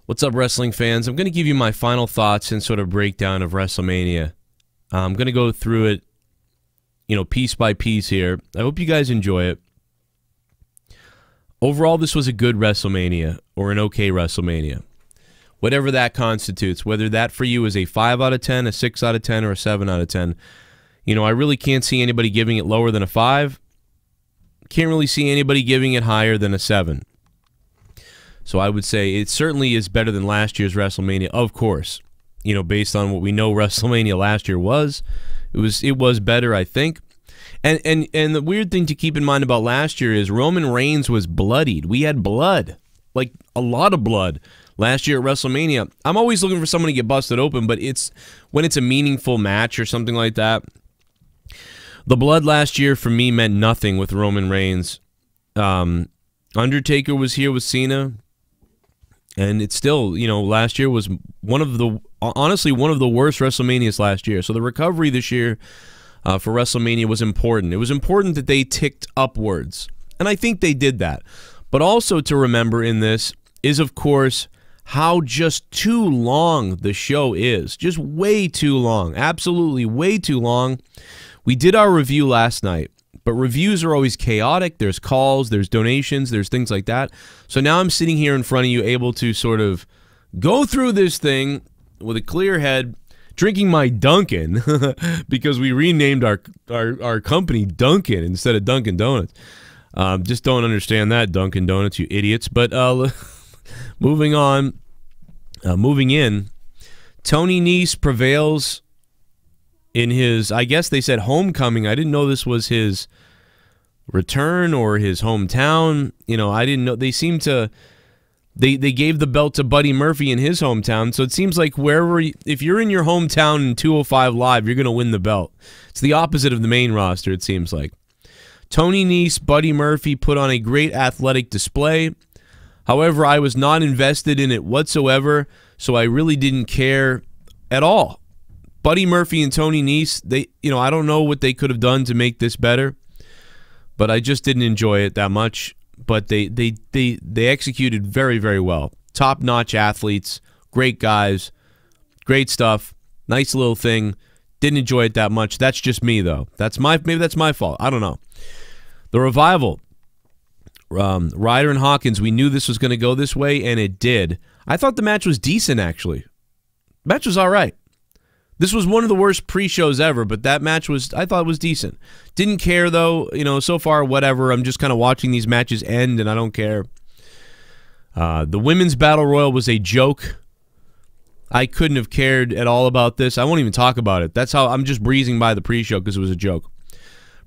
What's up, wrestling fans? I'm going to give you my final thoughts and sort of breakdown of WrestleMania. I'm going to go through it, piece by piece here. I hope you guys enjoy it. Overall, this was a good WrestleMania, or an okay WrestleMania. Whatever that constitutes, whether that for you is a 5 out of 10, a 6 out of 10, or a 7 out of 10. I really can't see anybody giving it lower than a 5. Can't really see anybody giving it higher than a 7. So I would say it certainly is better than last year's WrestleMania, of course. Based on what we know WrestleMania last year was. It was better, I think. And the weird thing to keep in mind about last year is Roman Reigns was bloodied. We had blood. Like, a lot of blood last year at WrestleMania. I'm always looking for someone to get busted open, but when it's a meaningful match or something like that. The blood last year for me meant nothing with Roman Reigns. Undertaker was here with Cena. And it's still, last year was honestly one of the worst WrestleManias last year. So the recovery this year for WrestleMania was important. It was important that they ticked upwards. And I think they did that. But also to remember in this is, of course, how just too long the show is. Just way too long. Absolutely way too long. We did our review last night. But reviews are always chaotic. There's calls, there's donations, there's things like that. So now I'm sitting here in front of you able to sort of go through this thing with a clear head, drinking my Dunkin' because we renamed our company Dunkin' instead of Dunkin' Donuts. Just don't understand that, Dunkin' Donuts, you idiots. But moving on, moving in, Tony Nese prevails in his, I guess they said homecoming. I didn't know this was his return or his hometown. I didn't know. They seem to, they gave the belt to Buddy Murphy in his hometown. So it seems like if you're in your hometown in 205 Live, you're going to win the belt. It's the opposite of the main roster, it seems like. Tony Nese, Buddy Murphy put on a great athletic display. However, I was not invested in it whatsoever, so I really didn't care at all. Buddy Murphy and Tony Nese, I don't know what they could have done to make this better, but I just didn't enjoy it that much. But they executed very, very well. Top-notch athletes, great guys, great stuff, nice little thing. Didn't enjoy it that much. That's just me, though. Maybe that's my fault. I don't know. The Revival, Ryder and Hawkins, we knew this was going to go this way, and it did. I thought the match was decent, actually. The match was all right. This was one of the worst pre-shows ever, but that match I thought was decent. Didn't care, though. So far, whatever. I'm just kind of watching these matches end, and I don't care. The Women's Battle Royal was a joke. I couldn't have cared at all about this. I won't even talk about it. That's how I'm just breezing by the pre-show because it was a joke.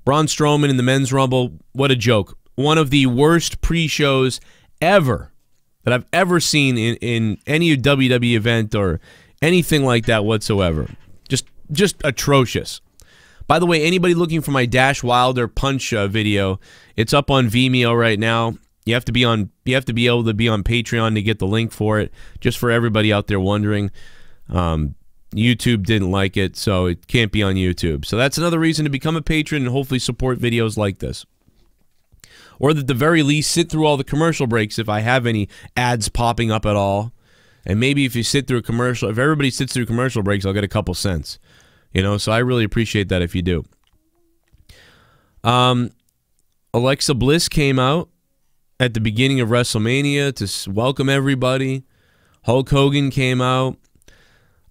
Braun Strowman in the Men's Rumble, what a joke. One of the worst pre-shows ever that I've ever seen in any WWE event or anything like that whatsoever. Just atrocious. By the way, anybody looking for my Dash Wilder punch video, it's up on Vimeo right now. You have to be able to be on Patreon to get the link for it. Just for everybody out there wondering, YouTube didn't like it, so it can't be on YouTube. So that's another reason to become a patron and hopefully support videos like this. Or at the very least, sit through all the commercial breaks if I have any ads popping up at all. And maybe if you sit through a commercial, if everybody sits through commercial breaks, I'll get a couple cents. So I really appreciate that if you do. Alexa Bliss came out at the beginning of WrestleMania to welcome everybody. Hulk Hogan came out.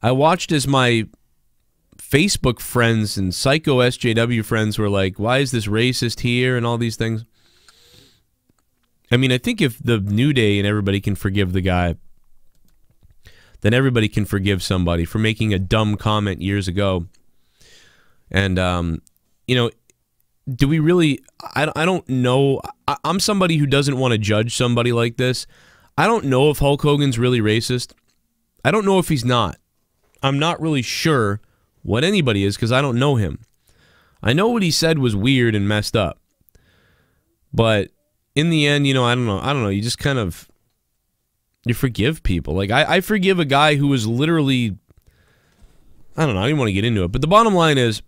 I watched as my Facebook friends and Psycho SJW friends were like, why is this racist here and all these things. I mean, I think if the New Day and everybody can forgive the guy, then everybody can forgive somebody for making a dumb comment years ago. And, do we really... I don't know. I'm somebody who doesn't want to judge somebody like this. I don't know if Hulk Hogan's really racist. I don't know if he's not. I'm not really sure what anybody is because I don't know him. I know what he said was weird and messed up. But in the end, I don't know. You just kind of... You forgive people. Like, I forgive a guy who was literally... I don't know. I didn't want to get into it. But the bottom line is,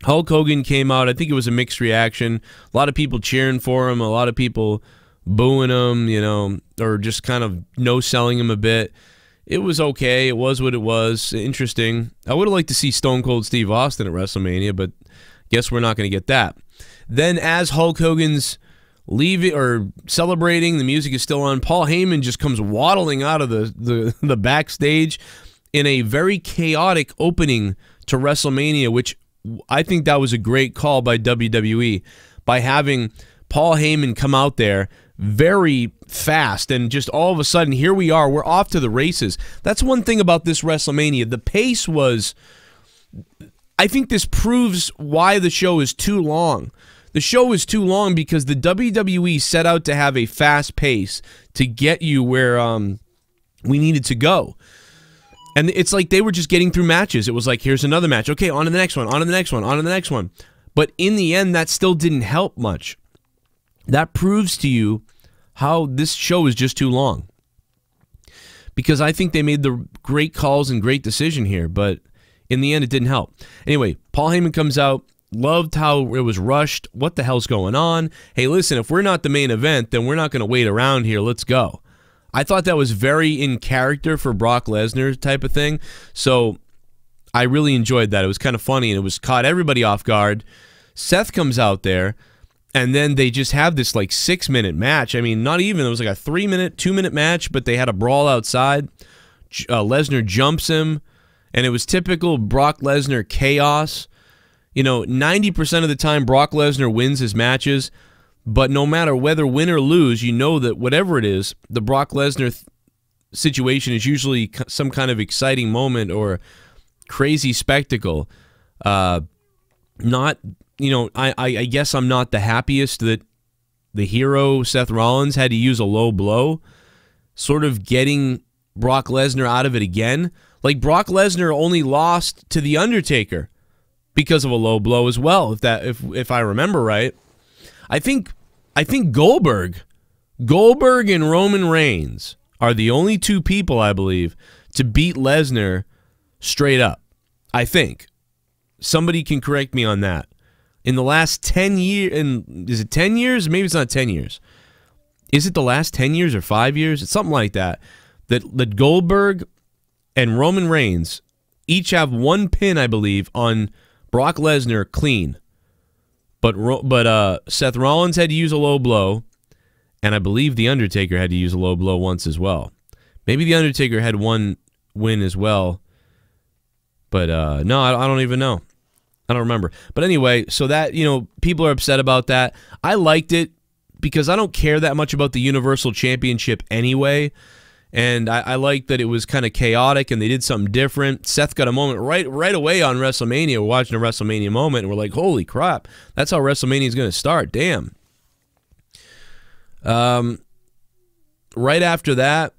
Hulk Hogan came out. I think it was a mixed reaction. A lot of people cheering for him. A lot of people booing him, you know, or just kind of no-selling him a bit. It was okay. It was what it was. Interesting. I would have liked to see Stone Cold Steve Austin at WrestleMania, but guess we're not going to get that. Then as Hulk Hogan's leaving or celebrating, the music is still on, Paul Heyman just comes waddling out of the backstage in a very chaotic opening to WrestleMania, which I think that was a great call by WWE by having Paul Heyman come out there very fast, and just all of a sudden, here we are. We're off to the races. That's one thing about this WrestleMania. The pace was... I think this proves why the show is too long. The show is too long because the WWE set out to have a fast pace to get you where we needed to go. And it's like they were just getting through matches. It was like, here's another match. Okay, on to the next one, on to the next one, on to the next one. But in the end, that still didn't help much. That proves to you how this show is just too long. Because I think they made the great calls and great decision here, but in the end, it didn't help. Anyway, Paul Heyman comes out, loved how it was rushed. What the hell's going on? Hey, listen, if we're not the main event, then we're not going to wait around here. Let's go. I thought that was very in character for Brock Lesnar type of thing. So I really enjoyed that. It was kind of funny, and it was caught everybody off guard. Seth comes out there, and then they just have this like 6-minute match. I mean, not even. It was like a 3-minute, 2-minute match, but they had a brawl outside. Lesnar jumps him, and it was typical Brock Lesnar chaos. You know, 90% of the time Brock Lesnar wins his matches, but no matter whether win or lose, you know that whatever it is, the Brock Lesnar situation is usually some kind of exciting moment or crazy spectacle. Not, you know, I guess I'm not the happiest that the hero Seth Rollins had to use a low blow, sort of getting Brock Lesnar out of it again. Like Brock Lesnar only lost to The Undertaker because of a low blow as well, if I remember right. I think Goldberg and Roman Reigns are the only two people, I believe, to beat Lesnar straight up. I think. Somebody can correct me on that. In the last 10 years, is it 10 years? Maybe it's not 10 years. Is it the last 10 years or 5 years? It's something like that. That Goldberg and Roman Reigns each have one pin, I believe, on Brock Lesnar clean. But Seth Rollins had to use a low blow, and I believe The Undertaker had to use a low blow once as well. Maybe The Undertaker had one win as well. But no, I don't even know. I don't remember. But anyway, so that, you know, people are upset about that. I liked it because I don't care that much about the Universal Championship anyway. And I like that it was kind of chaotic and they did something different. Seth got a moment right away on WrestleMania. We're watching a WrestleMania moment and we're like, holy crap, that's how WrestleMania is going to start. Damn. Right after that,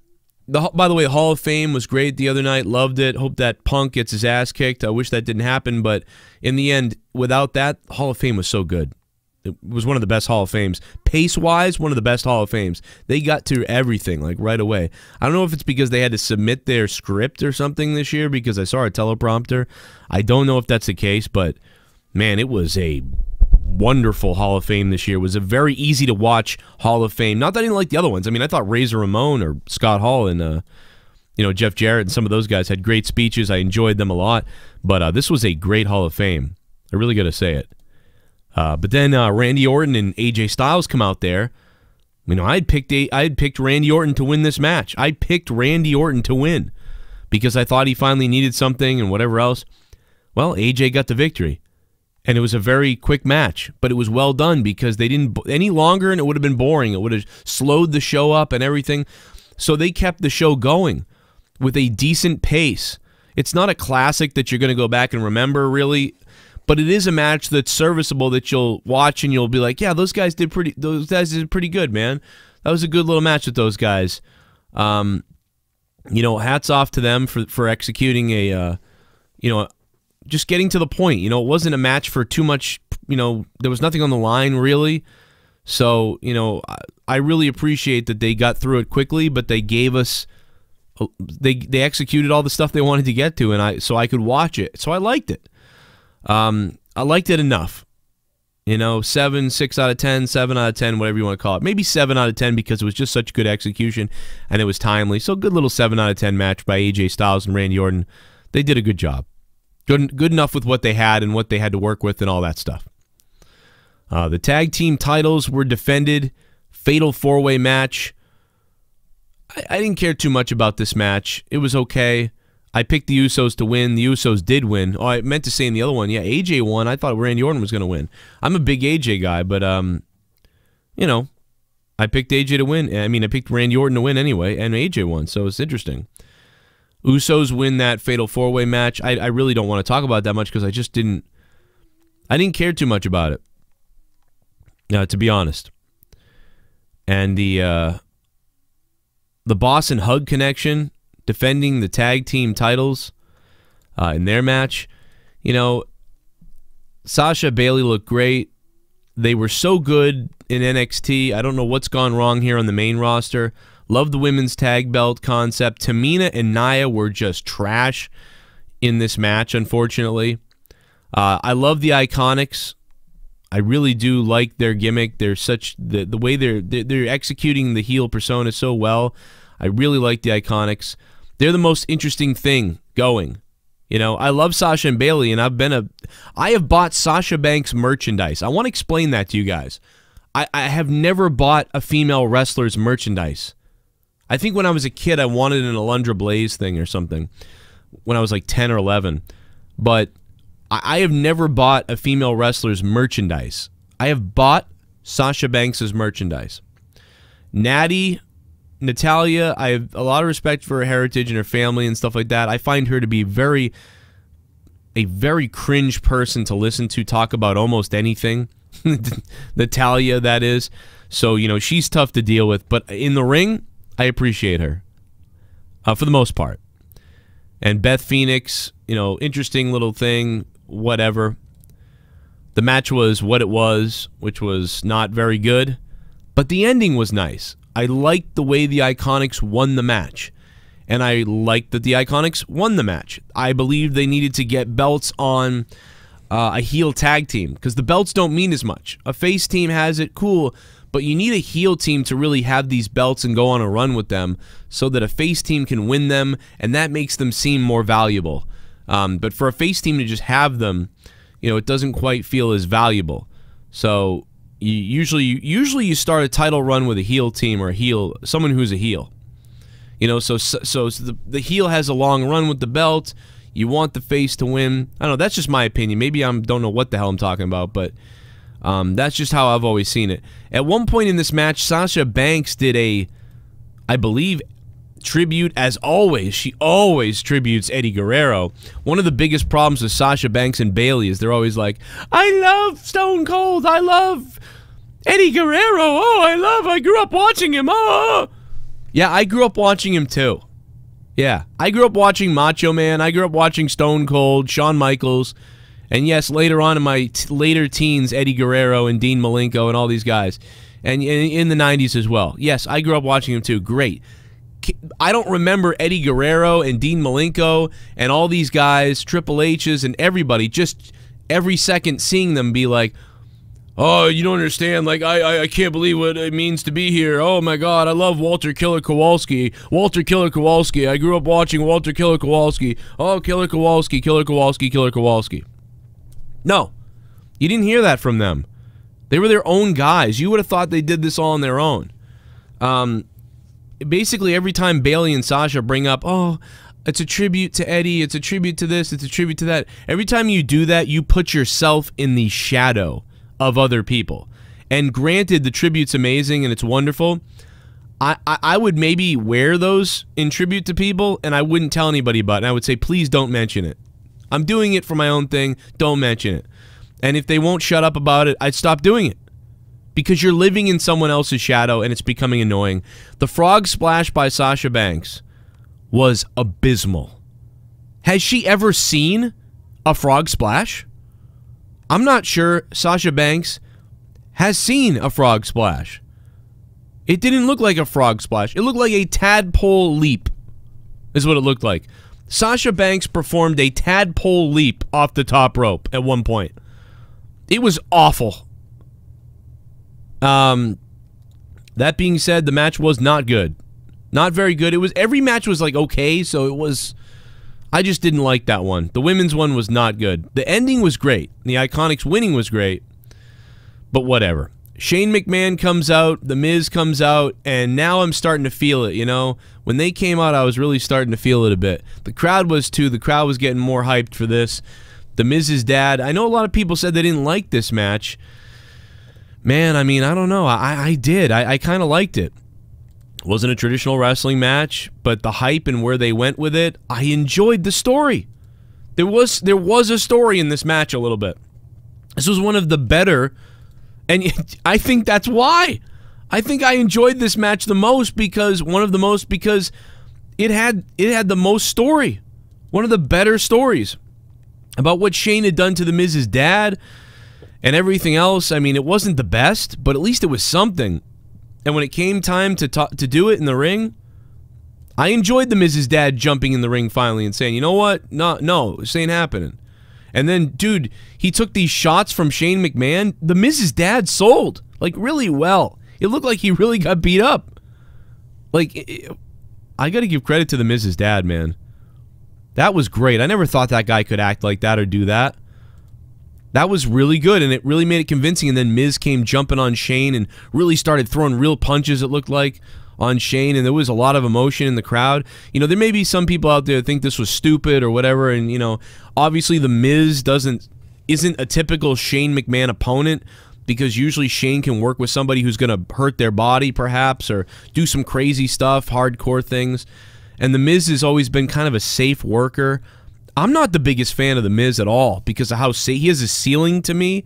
by the way, Hall of Fame was great the other night. Loved it. Hope that Punk gets his ass kicked. I wish that didn't happen, but in the end, without that, Hall of Fame was so good. It was one of the best Hall of Fames. Pace-wise, one of the best Hall of Fames. They got to everything, like, right away. I don't know if it's because they had to submit their script or something this year because I saw a teleprompter. I don't know if that's the case, but, man, it was a wonderful Hall of Fame this year. It was a very easy-to-watch Hall of Fame. Not that I didn't like the other ones. I mean, I thought Razor Ramon or Scott Hall and, you know, Jeff Jarrett and some of those guys had great speeches. I enjoyed them a lot. But this was a great Hall of Fame. I really got to say it. But then Randy Orton and AJ Styles come out there. You know, I had picked Randy Orton to win this match. I picked Randy Orton to win because I thought he finally needed something and whatever else. Well, AJ got the victory. And it was a very quick match, but it was well done because they didn't any longer and it would have been boring. It would have slowed the show up and everything. So they kept the show going with a decent pace. It's not a classic that you're going to go back and remember, really. But it is a match that's serviceable that you'll watch and you'll be like, yeah, those guys did pretty good, man. That was a good little match with those guys. You know, hats off to them for executing a, you know, just getting to the point. You know, it wasn't a match for too much, you know, there was nothing on the line really. So, you know, I really appreciate that they got through it quickly, but they gave us, they executed all the stuff they wanted to get to, and so I could watch it. So I liked it. I liked it enough. You know, 7, 6 out of 10, 7 out of 10, whatever you want to call it. Maybe 7 out of 10 because it was just such good execution and it was timely. So good little 7 out of 10 match by AJ Styles and Randy Orton. They did a good job. Good enough with what they had and what they had to work with and all that stuff. The tag team titles were defended. Fatal 4-way match. I didn't care too much about this match. It was okay. I picked the Usos to win. The Usos did win. Oh, I meant to say in the other one, yeah, AJ won. I thought Randy Orton was going to win. I'm a big AJ guy, but, you know, I picked AJ to win. I mean, I picked Randy Orton to win anyway, and AJ won, so it's interesting. Usos win that Fatal 4-way match. I really don't want to talk about that much because I didn't care too much about it, to be honest. And the Boss and Hug connection, defending the tag team titles in their match. You know, Sasha, Bayley looked great. They were so good in NXT. I don't know what's gone wrong here on the main roster. Love the women's tag belt concept. Tamina and Nia were just trash in this match, unfortunately. I love the Iconics. I really do like their gimmick. They're such the way they're executing the heel persona so well. I really like the Iconics. They're the most interesting thing going. You know, I love Sasha and Bayley, and I have bought Sasha Banks merchandise. I want to explain that to you guys. I have never bought a female wrestler's merchandise. I think when I was a kid, I wanted an Alundra Blaze thing or something when I was like 10 or 11. But I have never bought a female wrestler's merchandise. I have bought Sasha Banks' merchandise. Natalia, I have a lot of respect for her heritage and her family and stuff like that. I find her to be a very cringe person to listen to talk about almost anything. Natalya, that is. So, you know, she's tough to deal with. But in the ring, I appreciate her for the most part. And Beth Phoenix, you know, interesting little thing, whatever. The match was what it was, which was not very good. But the ending was nice. I liked the way the Iconics won the match. And I liked that the Iconics won the match. I believe they needed to get belts on a heel tag team, because the belts don't mean as much. A face team has it, cool, but you need a heel team to really have these belts and go on a run with them so that a face team can win them, and that makes them seem more valuable. But for a face team to just have them, you know, it doesn't quite feel as valuable. So usually you start a title run with a heel team or someone who's a heel. You know, so the heel has a long run with the belt. You want the face to win. I don't know. That's just my opinion. Maybe I don't know what the hell I'm talking about, but that's just how I've always seen it. At one point in this match, Sasha Banks did I believe, tribute. As always, she always tributes Eddie Guerrero. One of the biggest problems with Sasha Banks and Bayley is they're always like, I love Stone Cold. I love Eddie Guerrero. Oh, I grew up watching him. Oh. Yeah, I grew up watching him too. Yeah, I grew up watching Macho Man. I grew up watching Stone Cold, Shawn Michaels, and yes, later on in my later teens, Eddie Guerrero and Dean Malenko and all these guys, and in the 90s as well. Yes, I grew up watching him too. Great. I don't remember Eddie Guerrero and Dean Malenko and all these guys, Triple H's and everybody, just every second seeing them be like, oh, you don't understand. Like, I can't believe what it means to be here. Oh, my God, I love Walter Killer Kowalski. Walter Killer Kowalski. I grew up watching Walter Killer Kowalski. Oh, Killer Kowalski, Killer Kowalski, Killer Kowalski. No, you didn't hear that from them. They were their own guys. You would have thought they did this all on their own. Basically, every time Bayley and Sasha bring up, oh, it's a tribute to Eddie, it's a tribute to this, it's a tribute to that. Every time you do that, you put yourself in the shadow of other people. And granted, the tribute's amazing and it's wonderful. I would maybe wear those in tribute to people and I wouldn't tell anybody about it. And I would say, please don't mention it. I'm doing it for my own thing. Don't mention it. And if they won't shut up about it, I'd stop doing it. Because you're living in someone else's shadow and it's becoming annoying. The frog splash by Sasha Banks was abysmal. Has she ever seen a frog splash? I'm not sure Sasha Banks has seen a frog splash. It didn't look like a frog splash. It looked like a tadpole leap, is what it looked like. Sasha Banks performed a tadpole leap off the top rope at one point. It was awful. That being said, the match was not good. Not very good. It was, every match was like okay, so it was, I just didn't like that one. The women's one was not good. The ending was great. The Iconics winning was great. But whatever. Shane McMahon comes out, The Miz comes out, and now I'm starting to feel it, you know? When they came out, I was really starting to feel it a bit. The crowd was too. The crowd was getting more hyped for this. The Miz's dad, I know a lot of people said they didn't like this match. Man, I mean, I don't know. I did. I kind of liked it. It wasn't a traditional wrestling match, but the hype and where they went with it, I enjoyed the story. There was a story in this match a little bit. This was one of the better, and I think that's why. I think I enjoyed this match the most because it had the most story. One of the better stories about what Shane had done to The Miz's dad and everything else. I mean, it wasn't the best, but at least it was something. And when it came time to do it in the ring, I enjoyed The Miz's dad jumping in the ring finally and saying, you know what? No, this ain't happening. And then, dude, he took these shots from Shane McMahon. The Miz's dad sold, like, really well. It looked like he really got beat up. Like, I gotta give credit to The Miz's dad, man. That was great. I never thought that guy could act like that or do that. That was really good, and it really made it convincing, and then Miz came jumping on Shane and really started throwing real punches, it looked like, on Shane, and there was a lot of emotion in the crowd. You know, there may be some people out there that think this was stupid or whatever, and, you know, obviously The Miz isn't a typical Shane McMahon opponent, because usually Shane can work with somebody who's going to hurt their body, perhaps, or do some crazy stuff, hardcore things, and The Miz has always been kind of a safe worker. I'm not the biggest fan of The Miz at all because of how he has a ceiling to me.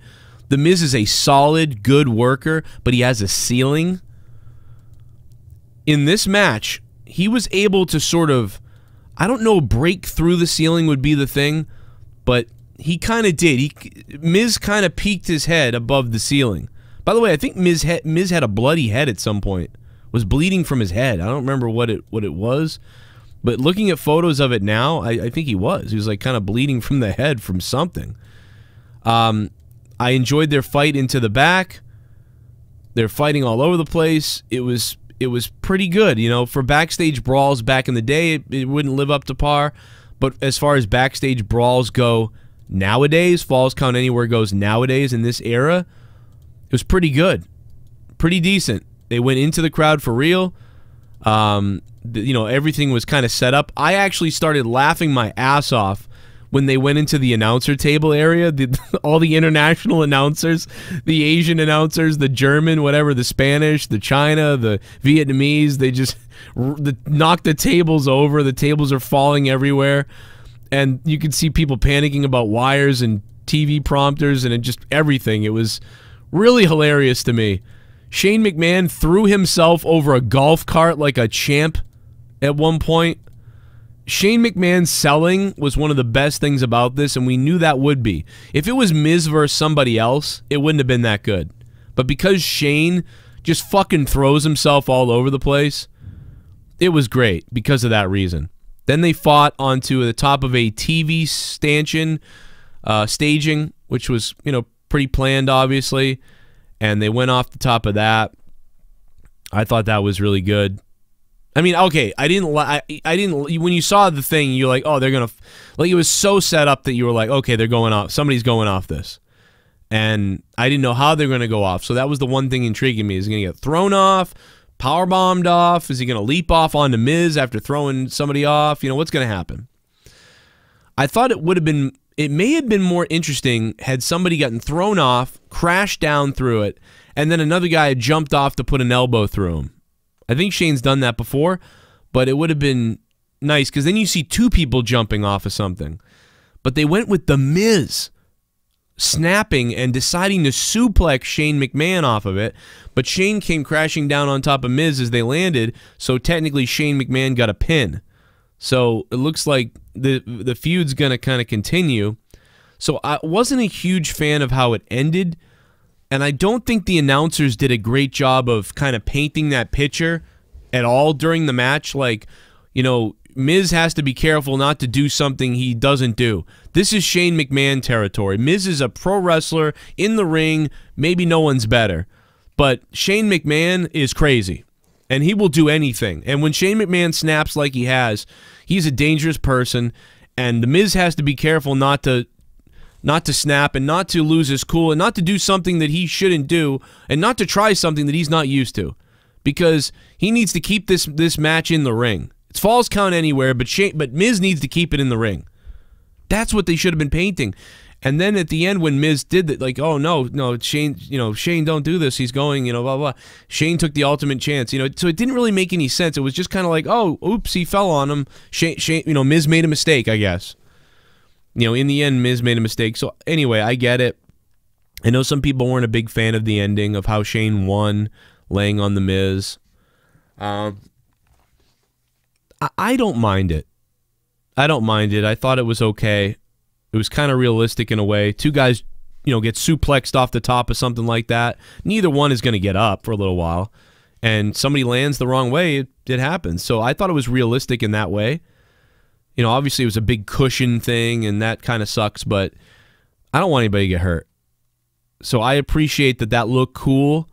The Miz is a solid, good worker, but he has a ceiling. In this match, he was able to sort of, I don't know, break through the ceiling would be the thing, but he kind of did. Miz kind of peeked his head above the ceiling. By the way, I think Miz had a bloody head at some point. Was bleeding from his head. I don't remember what it was. But looking at photos of it now, I think he was. He was like kind of bleeding from the head from something. I enjoyed their fight into the back. They're fighting all over the place. It was pretty good, you know. For backstage brawls back in the day, it wouldn't live up to par. But as far as backstage brawls go nowadays, Falls Count Anywhere goes nowadays in this era, it was pretty good. Pretty decent. They went into the crowd for real. You know, everything was kind of set up. I actually started laughing my ass off when they went into the announcer table area. All the international announcers, the Asian announcers, the German, whatever, the Spanish, the China, the Vietnamese, they just knocked the tables over. The tables are falling everywhere. And you could see people panicking about wires and TV prompters and just everything. It was really hilarious to me. Shane McMahon threw himself over a golf cart like a champ at one point. Shane McMahon selling was one of the best things about this, and we knew that would be. If it was Miz versus somebody else, it wouldn't have been that good. But because Shane just fucking throws himself all over the place, it was great because of that reason. Then they fought onto the top of a TV stanchion staging, which was, you know, pretty planned, obviously. And they went off the top of that. I thought that was really good. I mean, okay, I didn't. When you saw the thing, you're like, oh, they're gonna, like, it was so set up that you were like, okay, they're going off. Somebody's going off this, and I didn't know how they're gonna go off. So that was the one thing intriguing me: is he gonna get thrown off, power bombed off? Is he gonna leap off onto Miz after throwing somebody off? You know, what's gonna happen? I thought it would have been. It may have been more interesting had somebody gotten thrown off, crashed down through it, and then another guy had jumped off to put an elbow through him. I think Shane's done that before, but it would have been nice because then you see two people jumping off of something. But they went with The Miz snapping and deciding to suplex Shane McMahon off of it, but Shane came crashing down on top of Miz as they landed, so technically Shane McMahon got a pin. So it looks like the feud's going to kind of continue. So I wasn't a huge fan of how it ended, and I don't think the announcers did a great job of kind of painting that picture at all during the match. Like, you know, Miz has to be careful not to do something he doesn't do. This is Shane McMahon territory. Miz is a pro wrestler in the ring. Maybe no one's better. But Shane McMahon is crazy, and he will do anything. And when Shane McMahon snaps like he has, he's a dangerous person, and The Miz has to be careful not to snap and not to lose his cool and not to do something that he shouldn't do and not to try something that he's not used to, because he needs to keep this match in the ring. It's falls count anywhere, but Miz needs to keep it in the ring. That's what they should have been painting. And then at the end, when Miz did that, like, oh no, Shane, Shane, don't do this. He's going, blah blah. Shane took the ultimate chance, so it didn't really make any sense. It was just kind of like, oh, oops, he fell on him. Shane, Miz made a mistake, I guess. In the end, Miz made a mistake. So anyway, I get it. I know some people weren't a big fan of the ending of how Shane won, laying on the Miz. I don't mind it. I don't mind it. I thought it was okay. It was kind of realistic in a way. Two guys, get suplexed off the top of something like that. Neither one is going to get up for a little while. And somebody lands the wrong way, it happens. So I thought it was realistic in that way. Obviously it was a big cushion thing, and that kind of sucks, but I don't want anybody to get hurt. So I appreciate that looked cool,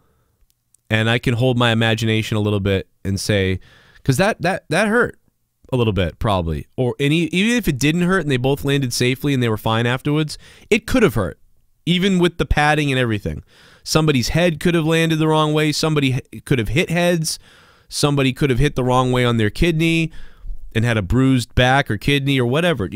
and I can hold my imagination a little bit and say, because that hurt a little bit, probably. And even if it didn't hurt and they both landed safely and they were fine afterwards, it could have hurt, even with the padding and everything. Somebody's head could have landed the wrong way. Somebody could have hit heads. Somebody could have hit the wrong way on their kidney and had a bruised back or kidney or whatever.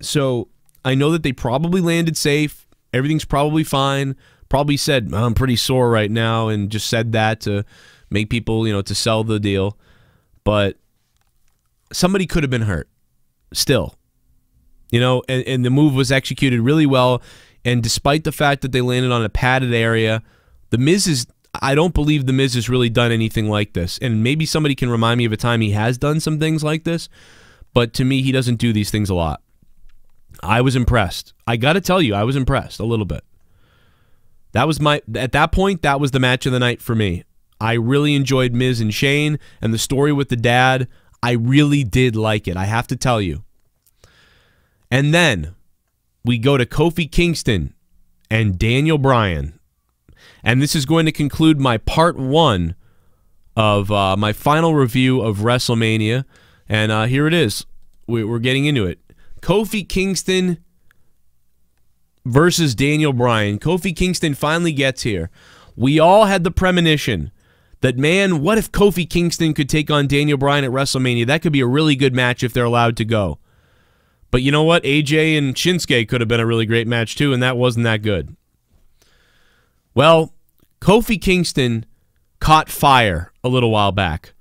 So I know that they probably landed safe. Everything's probably fine. Probably said, I'm pretty sore right now, and just said that to make people, to sell the deal. But somebody could have been hurt still, and the move was executed really well. And despite the fact that they landed on a padded area, I don't believe The Miz has really done anything like this. And maybe somebody can remind me of a time he has done some things like this, but to me, he doesn't do these things a lot. I was impressed. I got to tell you, I was impressed a little bit. At that point, that was the match of the night for me. I really enjoyed Miz and Shane, and the story with the dad, I really did like it, I have to tell you. And then we go to Kofi Kingston and Daniel Bryan. And this is going to conclude my part 1 of my final review of WrestleMania. And here it is. We're getting into it. Kofi Kingston versus Daniel Bryan. Kofi Kingston finally gets here. We all had the premonition that, man, what if Kofi Kingston could take on Daniel Bryan at WrestleMania? That could be a really good match if they're allowed to go. But you know what? AJ and Shinsuke could have been a really great match too, and that wasn't that good. Well, Kofi Kingston caught fire a little while back.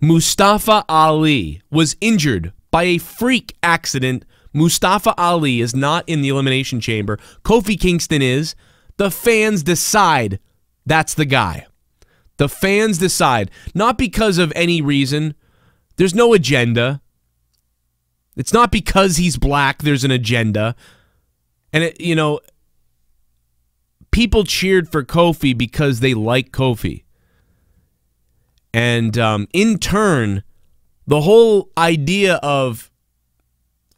Mustafa Ali was injured by a freak accident. Mustafa Ali is not in the Elimination Chamber. Kofi Kingston is. The fans decide that's the guy. The fans decide. Not because of any reason. There's no agenda. It's not because he's black there's an agenda. And, people cheered for Kofi because they like Kofi. And in turn, the whole idea of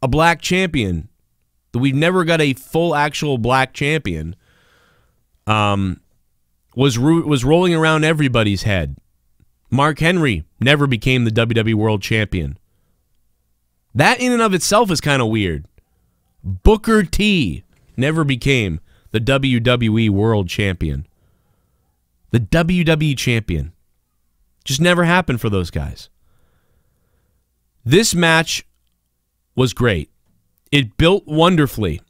a black champion, that we've never got a full actual black champion, was rolling around everybody's head. Mark Henry never became the WWE World Champion. That in and of itself is kind of weird. Booker T never became the WWE World Champion. The WWE Champion. Just never happened for those guys. This match was great. It built wonderfully.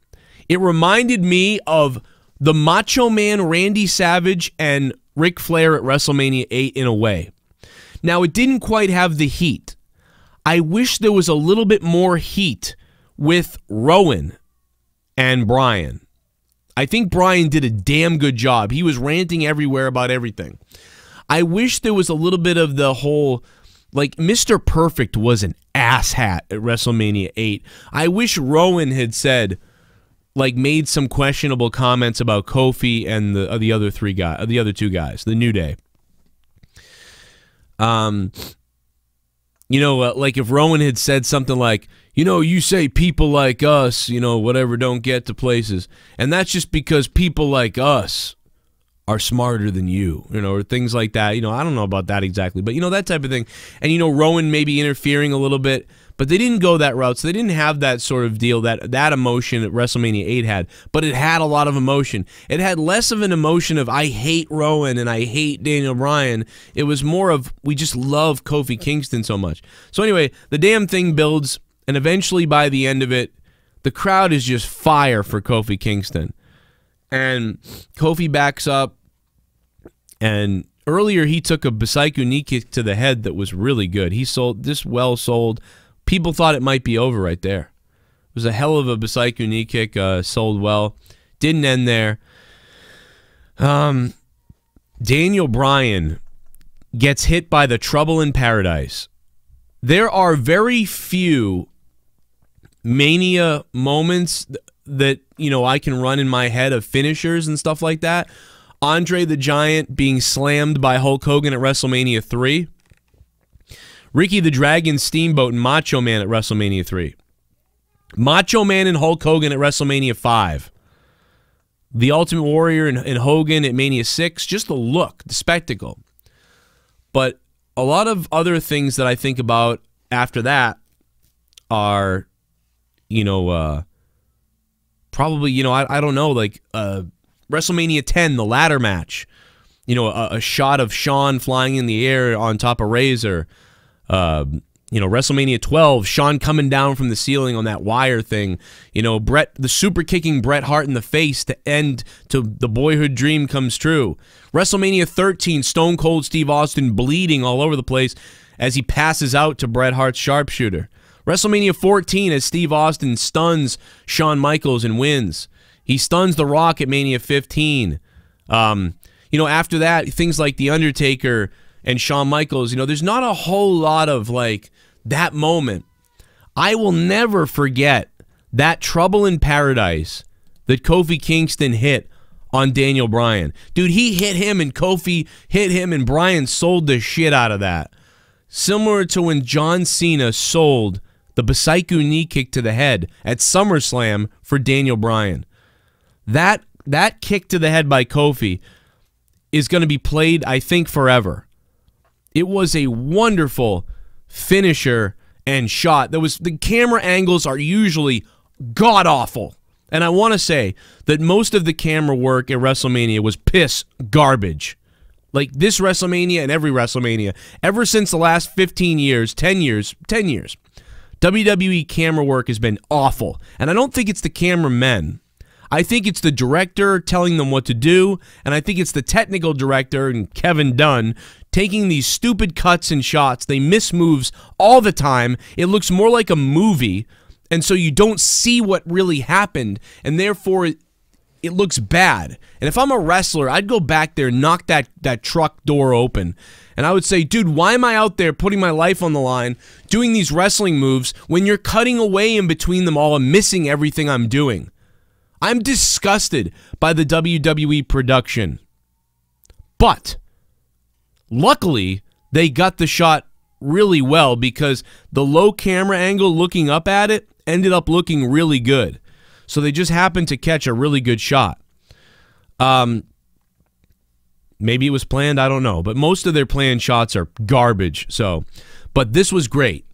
It reminded me of the Macho Man Randy Savage and Ric Flair at WrestleMania 8 in a way. Now, it didn't quite have the heat. I wish there was a little bit more heat with Rowan and Bryan. I think Bryan did a damn good job. He was ranting everywhere about everything. I wish there was a little bit of the whole, like, Mr. Perfect was an asshat at WrestleMania 8. I wish Rowan had said, like, made some questionable comments about Kofi and the other two guys, the New Day. Like if Rowan had said something like, you say people like us, whatever, don't get to places. And that's just because people like us are smarter than you, or things like that. I don't know about that exactly, but that type of thing. And Rowan maybe interfering a little bit, but they didn't go that route, so they didn't have that sort of deal, that emotion that WrestleMania 8 had, but it had a lot of emotion. It had less of an emotion of I hate Rowan and I hate Daniel Bryan. It was more of we just love Kofi Kingston so much. So anyway, the damn thing builds, and eventually by the end of it, the crowd is just fire for Kofi Kingston. And Kofi backs up, and earlier he took a Bisaiku knee kick to the head that was really good. He sold this well sold. People thought it might be over right there. It was a hell of a Bisaiku knee kick, sold well. Didn't end there. Daniel Bryan gets hit by the Trouble in Paradise. There are very few Mania moments that, I can run in my head of finishers and stuff like that. Andre the Giant being slammed by Hulk Hogan at WrestleMania 3. Ricky the Dragon Steamboat and Macho Man at WrestleMania 3. Macho Man and Hulk Hogan at WrestleMania 5. The Ultimate Warrior and Hogan at Mania 6. Just the look, the spectacle. But a lot of other things that I think about after that are, probably, I don't know, like WrestleMania 10, the ladder match. A shot of Shawn flying in the air on top of Razor. WrestleMania 12, Shawn coming down from the ceiling on that wire thing. Bret, the super kicking Bret Hart in the face to end to the boyhood dream comes true. WrestleMania 13, Stone Cold Steve Austin bleeding all over the place as he passes out to Bret Hart's sharpshooter. WrestleMania 14, as Steve Austin stuns Shawn Michaels and wins. He stuns The Rock at Mania 15. After that, things like The Undertaker and Shawn Michaels, there's not a whole lot of, like, that moment. I will never forget that Trouble in Paradise that Kofi Kingston hit on Daniel Bryan. Dude, he hit him, and Kofi hit him, and Bryan sold the shit out of that. Similar to when John Cena sold the Bisaiku knee kick to the head at SummerSlam for Daniel Bryan. That kick to the head by Kofi is going to be played, I think, forever. It was a wonderful finisher and shot. The camera angles are usually god-awful. And I want to say that most of the camera work at WrestleMania was piss garbage. Like this WrestleMania and every WrestleMania, ever since the last 15 years, 10 years, WWE camera work has been awful. And I don't think it's the cameramen. I think it's the director telling them what to do, and I think it's the technical director and Kevin Dunn taking these stupid cuts and shots. They miss moves all the time. It looks more like a movie, and so you don't see what really happened, and therefore it looks bad. And if I'm a wrestler, I'd go back there, knock that truck door open, and I would say, dude, why am I out there putting my life on the line, doing these wrestling moves, when you're cutting away in between them all and missing everything I'm doing? I'm disgusted by the WWE production. But luckily, they got the shot really well because the low camera angle looking up at it ended up looking really good. So they just happened to catch a really good shot. Maybe it was planned, I don't know. But most of their planned shots are garbage. But this was great.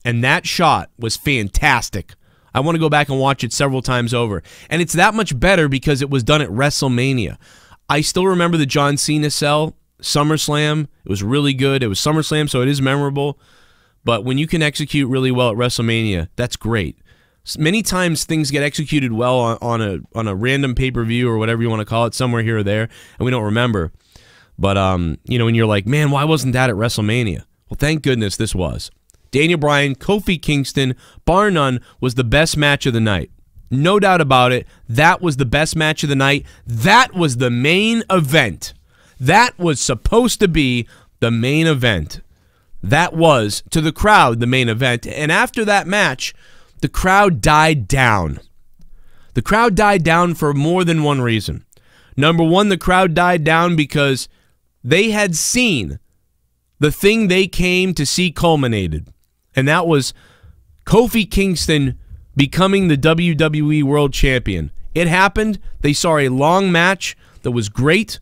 And that shot was fantastic. I want to go back and watch it several times over. And it's that much better because it was done at WrestleMania. I still remember the John Cena sell, SummerSlam. It was really good. It was SummerSlam, so it is memorable. But when you can execute really well at WrestleMania, that's great. Many times things get executed well on a random pay-per-view or whatever you want to call it, somewhere here or there, and we don't remember. But, you know, when you're like, man, why wasn't that at WrestleMania? Well, thank goodness this was. Daniel Bryan, Kofi Kingston, bar none, was the best match of the night. No doubt about it. That was the best match of the night. That was the main event. That was supposed to be the main event. That was, to the crowd, the main event. And after that match, the crowd died down. The crowd died down for more than one reason. Number one, the crowd died down because they had seen the thing they came to see culminated. And that was Kofi Kingston becoming the WWE World Champion. It happened. They saw a long match that was great.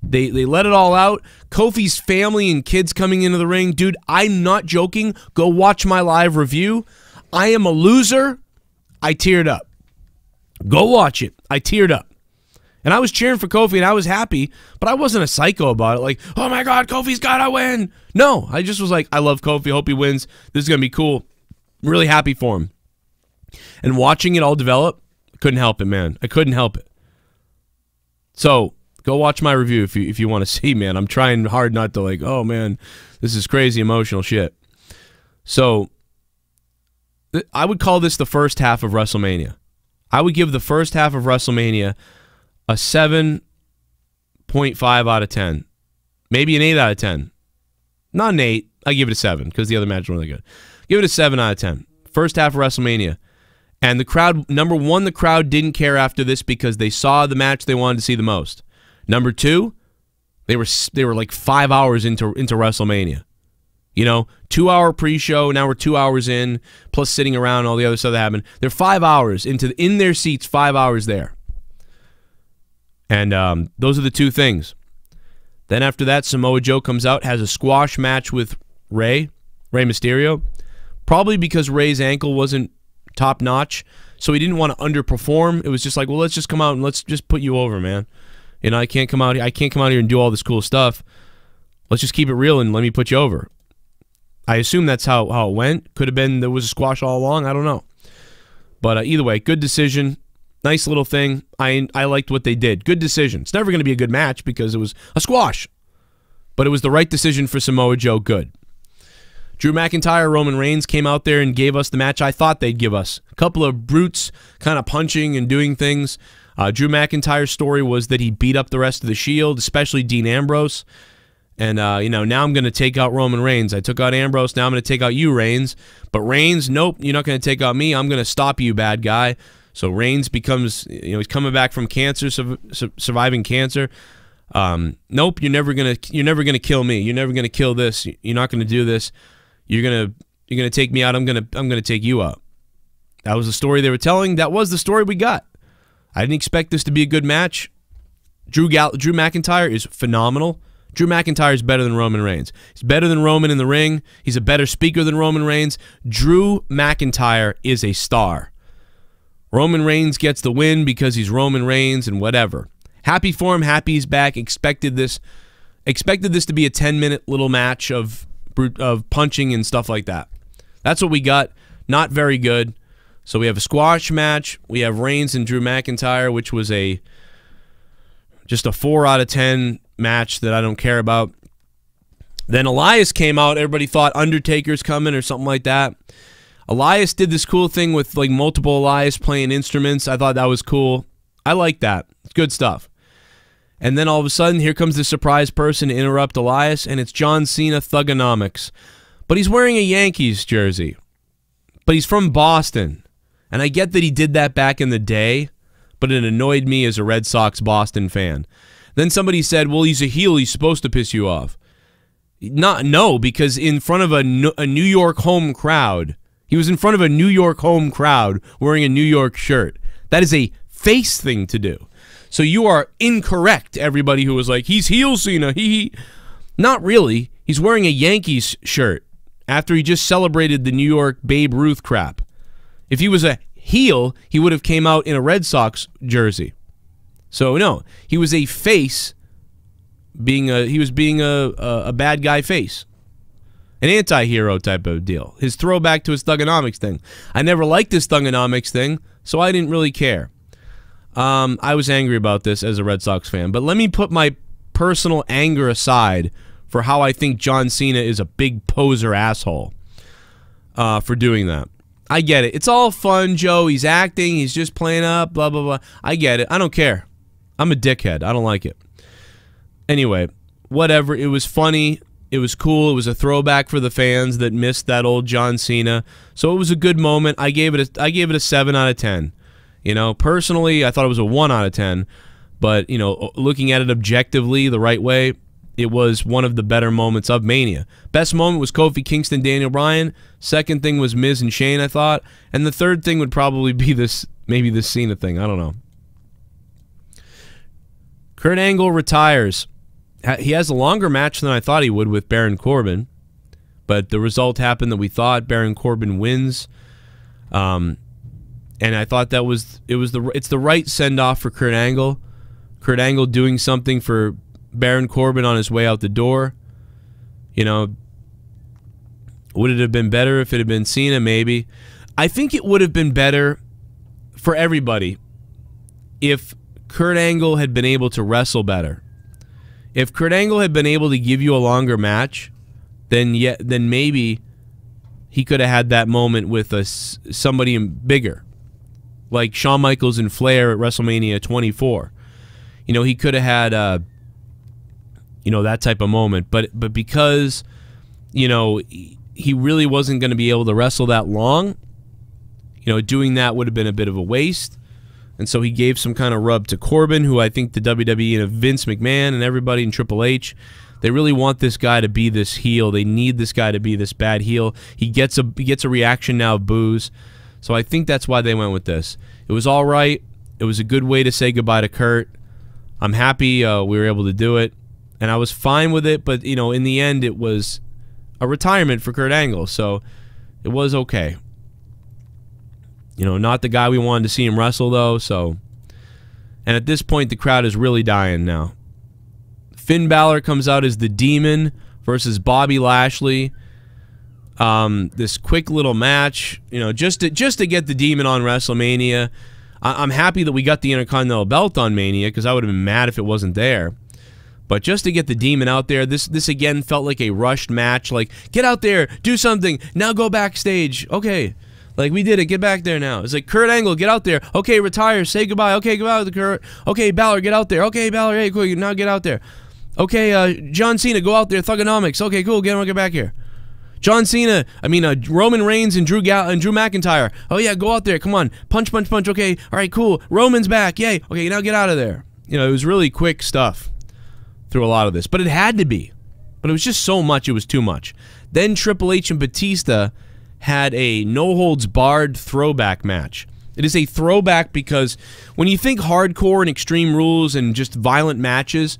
They let it all out. Kofi's family and kids coming into the ring. Dude, I'm not joking. Go watch my live review. I am a loser. I teared up. Go watch it. I teared up. And I was cheering for Kofi, and I was happy, but I wasn't a psycho about it. Like, oh my God, Kofi's got to win. No, I just was like, I love Kofi. Hope he wins. This is going to be cool. I'm really happy for him. And watching it all develop, couldn't help it, man. I couldn't help it. So go watch my review if you want to see, man. I'm trying hard not to like, oh man, this is crazy emotional shit. So I would call this the first half of WrestleMania. I would give the first half of WrestleMania a 7.5 out of 10. Maybe an 8 out of 10. Not an 8. I give it a 7 because the other match was really good. Give it a 7 out of 10. First half of WrestleMania. And the crowd, number one, the crowd didn't care after this because they saw the match they wanted to see the most. Number two, they were like 5 hours into WrestleMania. You know, 2-hour pre-show, now we're 2 hours in, plus sitting around and all the other stuff that happened. They're 5 hours in their seats, 5 hours there. And those are the two things. Then after that, Samoa Joe comes out, has a squash match with Rey Mysterio. Probably because Rey's ankle wasn't top-notch, so he didn't want to underperform. It was just like, well, let's just come out and let's just put you over, man. You know, I can't come out here and do all this cool stuff. Let's just keep it real and let me put you over. I assume that's how it went. Could have been there was a squash all along. I don't know. But either way, good decision. Nice little thing. I liked what they did. Good decision. It's never going to be a good match because it was a squash. But it was the right decision for Samoa Joe. Good. Drew McIntyre, Roman Reigns came out there and gave us the match I thought they'd give us. A couple of brutes kind of punching and doing things. Drew McIntyre's story was that he beat up the rest of the Shield, especially Dean Ambrose. And, you know, now I'm going to take out Roman Reigns. I took out Ambrose. Now I'm going to take out you, Reigns. But Reigns, nope, you're not going to take out me. I'm going to stop you, bad guy. So Reigns becomes, you know, he's coming back from cancer, surviving cancer. Nope, you're never gonna kill me. You're never gonna kill this. You're not gonna do this. You're gonna take me out. I'm gonna take you out. That was the story they were telling. That was the story we got. I didn't expect this to be a good match. Drew McIntyre is phenomenal. Drew McIntyre is better than Roman Reigns. He's better than Roman in the ring. He's a better speaker than Roman Reigns. Drew McIntyre is a star. Roman Reigns gets the win because he's Roman Reigns and whatever. Happy for him. Happy he's back. Expected this to be a 10-minute little match of punching and stuff like that. That's what we got. Not very good. So we have a squash match. We have Reigns and Drew McIntyre, which was just a 4 out of 10 match that I don't care about. Then Elias came out. Everybody thought Undertaker's coming or something like that. Elias did this cool thing with like multiple Elias playing instruments. I thought that was cool. I like that. It's good stuff. And then all of a sudden, here comes the surprise person to interrupt Elias, and it's John Cena Thugonomics. But he's wearing a Yankees jersey. But he's from Boston. And I get that he did that back in the day, but it annoyed me as a Red Sox Boston fan. Then somebody said, well, he's a heel. He's supposed to piss you off. No, because in front of a New York home crowd, he was in front of a New York home crowd wearing a New York shirt. That is a face thing to do. So you are incorrect, everybody who was like, he's heel Cena. Not really. He's wearing a Yankees shirt after he just celebrated the New York Babe Ruth crap. If he was a heel, he would have came out in a Red Sox jersey. So no, he was a face he was being a bad guy face. An anti-hero type of deal. His throwback to his Thugonomics thing. I never liked this Thugonomics thing, so I didn't really care. I was angry about this as a Red Sox fan, but let me put my personal anger aside for how I think John Cena is a big poser asshole for doing that. I get it. It's all fun, Joe. He's acting. He's just playing up, blah, blah, blah. I get it. I don't care. I'm a dickhead. I don't like it. Anyway, whatever. It was funny. It was cool. It was a throwback for the fans that missed that old John Cena. So it was a good moment. I gave it a 7 out of 10. You know, personally, I thought it was a 1 out of 10. But, you know, looking at it objectively the right way, it was one of the better moments of Mania. Best moment was Kofi, Kingston, Daniel Bryan. Second thing was Miz and Shane, I thought. And the third thing would probably be maybe this Cena thing. I don't know. Kurt Angle retires. he has a longer match than I thought he would with Baron Corbin, but the result happened that we thought. Baron Corbin wins, and I thought that it's the right send off for Kurt Angle. Kurt Angle doing something for Baron Corbin on his way out the door. You know, would it have been better if it had been Cena? Maybe. I think it would have been better for everybody if Kurt Angle had been able to wrestle better. If Kurt Angle had been able to give you a longer match, then maybe he could have had that moment with somebody bigger, like Shawn Michaels and Flair at WrestleMania 24. You know, he could have had you know, that type of moment, but because, you know, he really wasn't going to be able to wrestle that long, you know, doing that would have been a bit of a waste. And so he gave some kind of rub to Corbin, who I think the WWE and Vince McMahon and everybody in Triple H, they really want this guy to be this heel. They need this guy to be this bad heel. He gets a reaction now of boos. So I think that's why they went with this. It was all right. It was a good way to say goodbye to Kurt. I'm happy we were able to do it, and I was fine with it. But, you know, in the end, it was a retirement for Kurt Angle, so it was okay. You know, not the guy we wanted to see him wrestle, though, so... And at this point, the crowd is really dying now. Finn Balor comes out as the Demon versus Bobby Lashley. This quick little match, you know, just to get the Demon on WrestleMania. I'm happy that we got the Intercontinental belt on Mania, because I would have been mad if it wasn't there. But just to get the Demon out there, this again felt like a rushed match. Like, get out there, do something, now go backstage. Okay. Like, we did it. Get back there now. It's like, Kurt Angle, get out there. Okay, retire. Say goodbye. Okay, goodbye to Kurt. Okay, Balor, get out there. Okay, Balor, hey, cool. Now get out there. Okay, John Cena, go out there. Thugonomics. Okay, cool. Get back here. John Cena, Roman Reigns and Drew McIntyre. Oh, yeah, go out there. Come on. Punch, punch, punch. Okay, all right, cool. Roman's back. Yay. Okay, now get out of there. You know, it was really quick stuff through a lot of this. But it had to be. But it was just so much. It was too much. Then Triple H and Batista had a no-holds-barred throwback match. It is a throwback because when you think hardcore and Extreme Rules and just violent matches,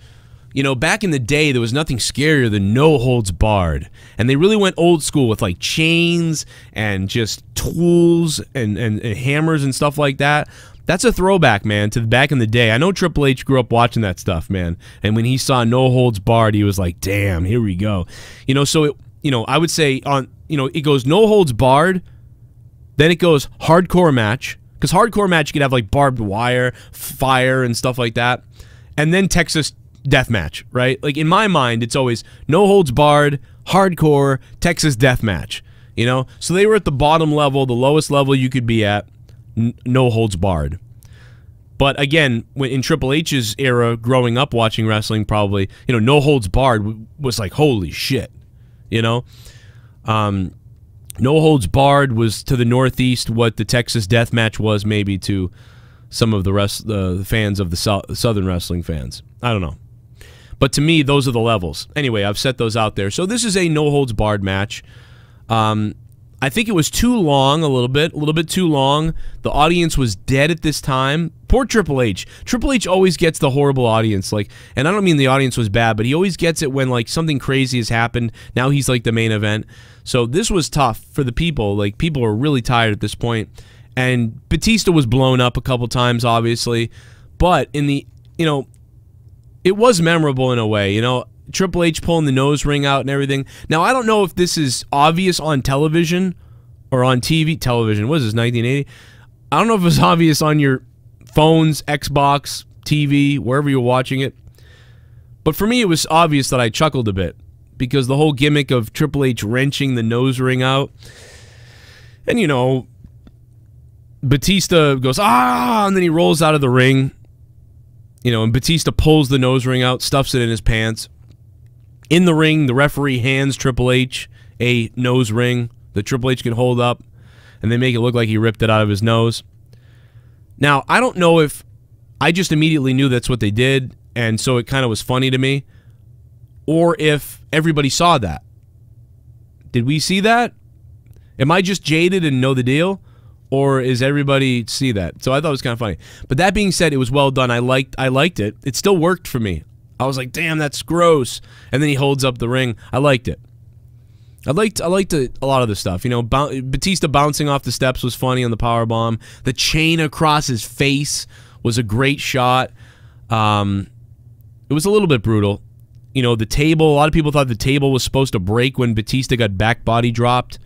you know, back in the day, there was nothing scarier than no-holds-barred. And they really went old school with, like, chains and just tools and hammers and stuff like that. That's a throwback, man, to back in the day. I know Triple H grew up watching that stuff, man. And when he saw no-holds-barred, he was like, damn, here we go. You know, so, I would say on... You know, it goes no holds barred, then it goes hardcore match, because hardcore match you could have like barbed wire, fire, and stuff like that, and then Texas death match, right? Like in my mind, it's always no holds barred, hardcore, Texas death match. You know, so they were at the bottom level, the lowest level you could be at, no holds barred. But again, in Triple H's era, growing up watching wrestling, probably, you know, no holds barred was like holy shit, you know. No holds barred was to the Northeast what the Texas death match was maybe to some of the fans of the Southern wrestling fans. I don't know. But to me, those are the levels. Anyway, I've set those out there. So this is a no holds barred match. I think it was too long, a little bit too long. The audience was dead at this time. Poor Triple H. Triple H always gets the horrible audience, like, and I don't mean the audience was bad, but he always gets it when like something crazy has happened. Now he's like the main event. So this was tough for the people. Like people were really tired at this point. And Batista was blown up a couple times, obviously, but in the, you know, it was memorable in a way, you know. Triple H pulling the nose ring out and everything. Now, I don't know if this is obvious on television or on TV. Television, what is this, 1980? I don't know if it's obvious on your phones, Xbox, TV, wherever you're watching it. But for me, it was obvious that I chuckled a bit because the whole gimmick of Triple H wrenching the nose ring out. And, you know, Batista goes, ah, and then he rolls out of the ring. You know, and Batista pulls the nose ring out, stuffs it in his pants. In the ring, the referee hands Triple H a nose ring that Triple H can hold up, and they make it look like he ripped it out of his nose. Now, I don't know if I just immediately knew that's what they did, and so it kind of was funny to me, or if everybody saw that. Did we see that? Am I just jaded and know the deal, or is everybody see that? So I thought it was kind of funny. But that being said, it was well done. I liked it. It still worked for me. I was like, damn, that's gross. And then he holds up the ring. I liked it. I liked a lot of the stuff. You know, Batista bouncing off the steps was funny on the powerbomb. The chain across his face was a great shot. It was a little bit brutal. You know, the table, a lot of people thought the table was supposed to break when Batista got back body dropped.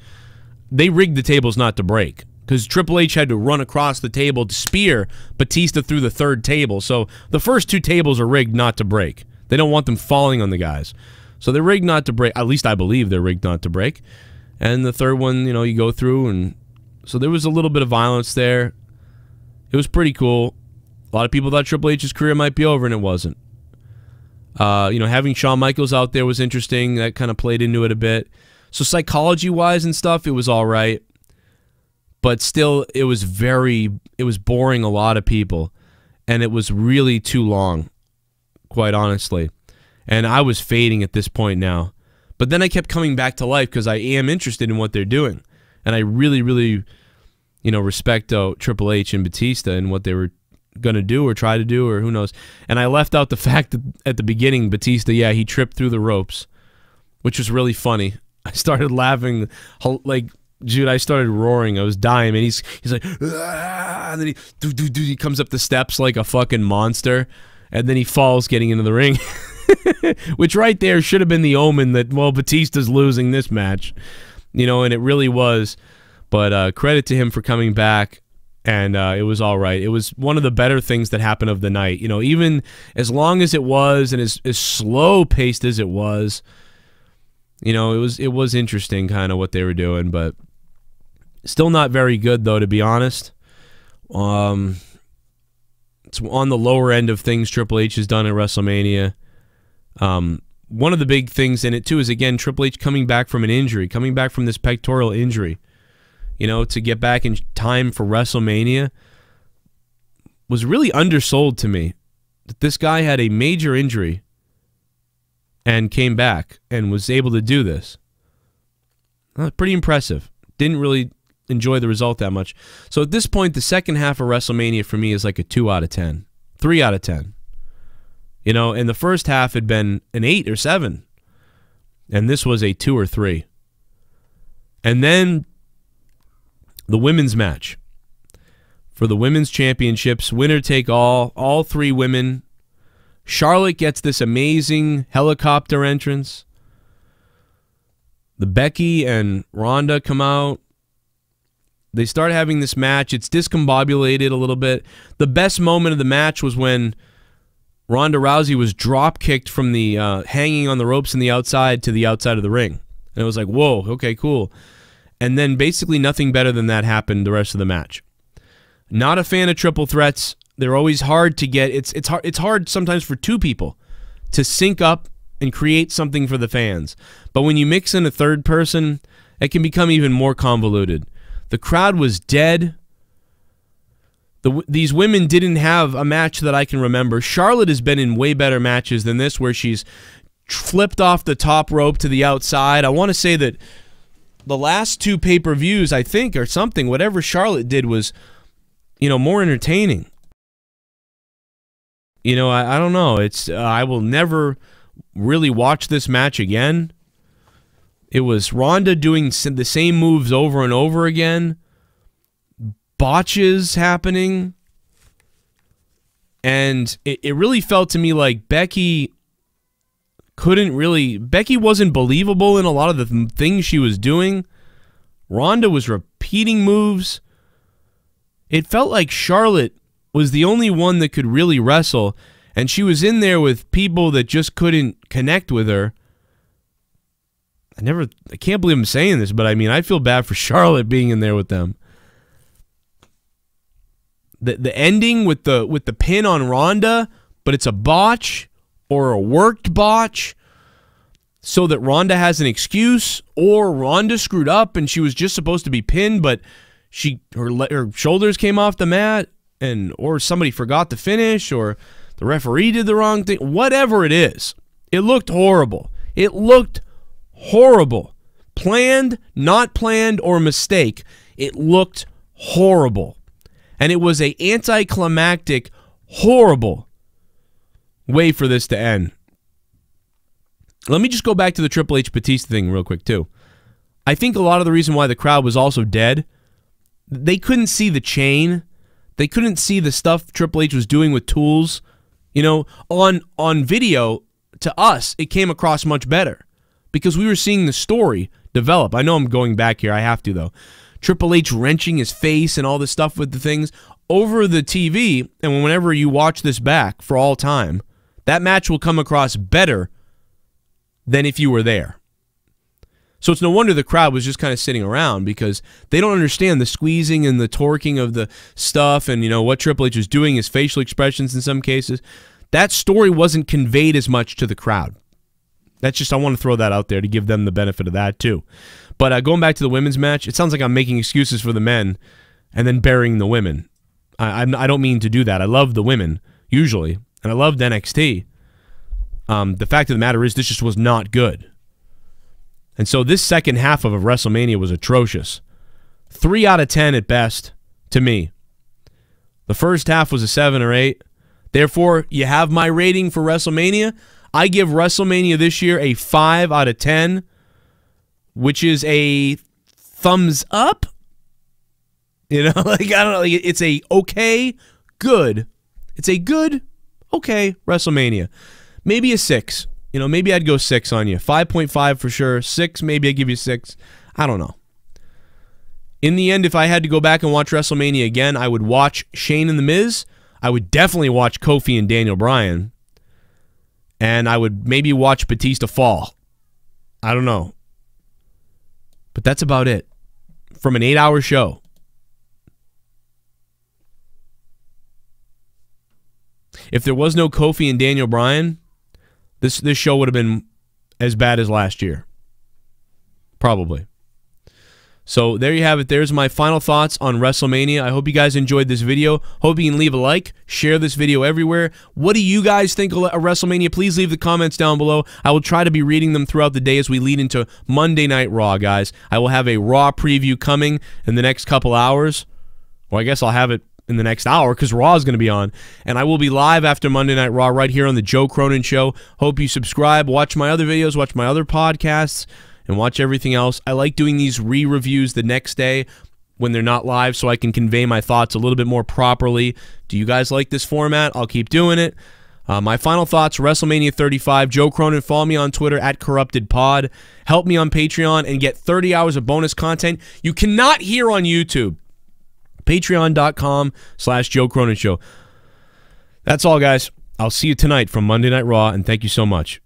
They rigged the tables not to break, because Triple H had to run across the table to spear Batista through the third table. So the first 2 tables are rigged not to break. They don't want them falling on the guys. So they're rigged not to break. At least I believe they're rigged not to break. And the third one, you know, you go through, and so there was a little bit of violence there. It was pretty cool. A lot of people thought Triple H's career might be over, and it wasn't. You know, having Shawn Michaels out there was interesting. That kind of played into it a bit. So psychology-wise and stuff, it was all right. But still, it was boring a lot of people. And it was really too long, quite honestly. And I was fading at this point now. But then I kept coming back to life because I am interested in what they're doing. And I really, really, you know, respect Triple H and Batista and what they were going to do or try to do, or who knows. And I left out the fact that at the beginning, Batista, yeah, he tripped through the ropes, which was really funny. I started laughing, like, dude, I started roaring. I was dying, and he's like, ah! And then he comes up the steps like a fucking monster, and then he falls getting into the ring. Which right there should have been the omen that, well, Batista's losing this match. You know, and it really was. But credit to him for coming back, and it was all right. It was one of the better things that happened of the night. You know, even as long as it was and as slow-paced as it was, you know, it was interesting kind of what they were doing, but still not very good, though, to be honest. It's on the lower end of things Triple H has done at WrestleMania. One of the big things in it, too, is, again, Triple H coming back from an injury, coming back from this pectoral injury. You know, to get back in time for WrestleMania was really undersold to me. That this guy had a major injury and came back and was able to do this. Pretty impressive. Didn't really enjoy the result that much. So at this point, the second half of WrestleMania for me is like a 2 out of 10. 3 out of 10. You know, and the first half had been an 8 or 7. And this was a 2 or 3. And then the women's match. For the women's championships, winner take all 3 women. Charlotte gets this amazing helicopter entrance. The Becky and Ronda come out. They start having this match. It's discombobulated a little bit. The best moment of the match was when Ronda Rousey was drop-kicked from the hanging on the ropes in the outside to the outside of the ring. And it was like, whoa, okay, cool. And then basically nothing better than that happened the rest of the match. Not a fan of triple threats. They're always hard to get. It's hard sometimes for 2 people to sync up and create something for the fans. But when you mix in a third person, it can become even more convoluted. The crowd was dead. These women didn't have a match that I can remember. Charlotte has been in way better matches than this, where she's flipped off the top rope to the outside. I want to say that the last 2 pay-per-views, I think, or something, whatever Charlotte did was, you know, more entertaining. You know, I don't know. It's I will never really watch this match again. It was Ronda doing the same moves over and over again. Botches happening. And it really felt to me like Becky wasn't believable in a lot of the things she was doing. Ronda was repeating moves. It felt like Charlotte was the only one that could really wrestle, and she was in there with people that just couldn't connect with her. I can't believe I'm saying this, but I mean, I feel bad for Charlotte being in there with them. The ending with the pin on Ronda, but it's a botch or a worked botch, so that Ronda has an excuse, or Ronda screwed up and she was just supposed to be pinned, but her shoulders came off the mat, or somebody forgot to finish, or the referee did the wrong thing. Whatever it is, it looked horrible. It looked horrible. Planned, not planned, or mistake. It looked horrible. And it was an anticlimactic, horrible way for this to end. let me just go back to the Triple H Batista thing real quick, too. I think a lot of the reason why the crowd was also dead, they couldn't see the chain. They couldn't see the stuff Triple H was doing with tools. You know, on video, to us, it came across much better because we were seeing the story develop. I know I'm going back here. I have to, though. Triple H wrenching his face and all this stuff with the things. Over the TV, and whenever you watch this back for all time, that match will come across better than if you were there. So it's no wonder the crowd was just kind of sitting around because they don't understand the squeezing and the torquing of the stuff and, you know, what Triple H was doing, his facial expressions in some cases. That story wasn't conveyed as much to the crowd. That's just, I want to throw that out there to give them the benefit of that too. But going back to the women's match, it sounds like I'm making excuses for the men and then burying the women. I don't mean to do that. I love the women, usually, and I loved NXT. The fact of the matter is this just was not good. And so this second half of a WrestleMania was atrocious. 3 out of 10 at best, to me. The first half was a 7 or 8. Therefore, you have my rating for WrestleMania. I give WrestleMania this year a 5 out of 10, which is a thumbs up. You know, like, I don't know, it's a okay, good. It's a good, okay WrestleMania. Maybe a 6. You know, maybe I'd go 6 on you. 5.5 for sure. 6, maybe I'd give you 6. I don't know. In the end, if I had to go back and watch WrestleMania again, I would watch Shane and The Miz. I would definitely watch Kofi and Daniel Bryan. And I would maybe watch Batista fall. I don't know. But that's about it. From an 8-hour show. If there was no Kofi and Daniel Bryan, this show would have been as bad as last year. Probably. So there you have it. There's my final thoughts on WrestleMania. I hope you guys enjoyed this video. Hope you can leave a like. Share this video everywhere. What do you guys think of WrestleMania? Please leave the comments down below. I will try to be reading them throughout the day as we lead into Monday Night Raw, guys. I will have a Raw preview coming in the next couple hours. Well, I guess I'll have it in the next hour because Raw is going to be on. And I will be live after Monday Night Raw right here on the Joe Cronin Show. Hope you subscribe, watch my other videos, watch my other podcasts, and watch everything else. I like doing these re-reviews the next day when they're not live so I can convey my thoughts a little bit more properly. Do you guys like this format? I'll keep doing it. My final thoughts, WrestleMania 35. Joe Cronin, follow me on Twitter at CorruptedPod. Help me on Patreon and get 30 hours of bonus content you cannot hear on YouTube. Patreon.com/Joe Cronin Show. That's all, guys. I'll see you tonight from Monday Night Raw, and thank you so much.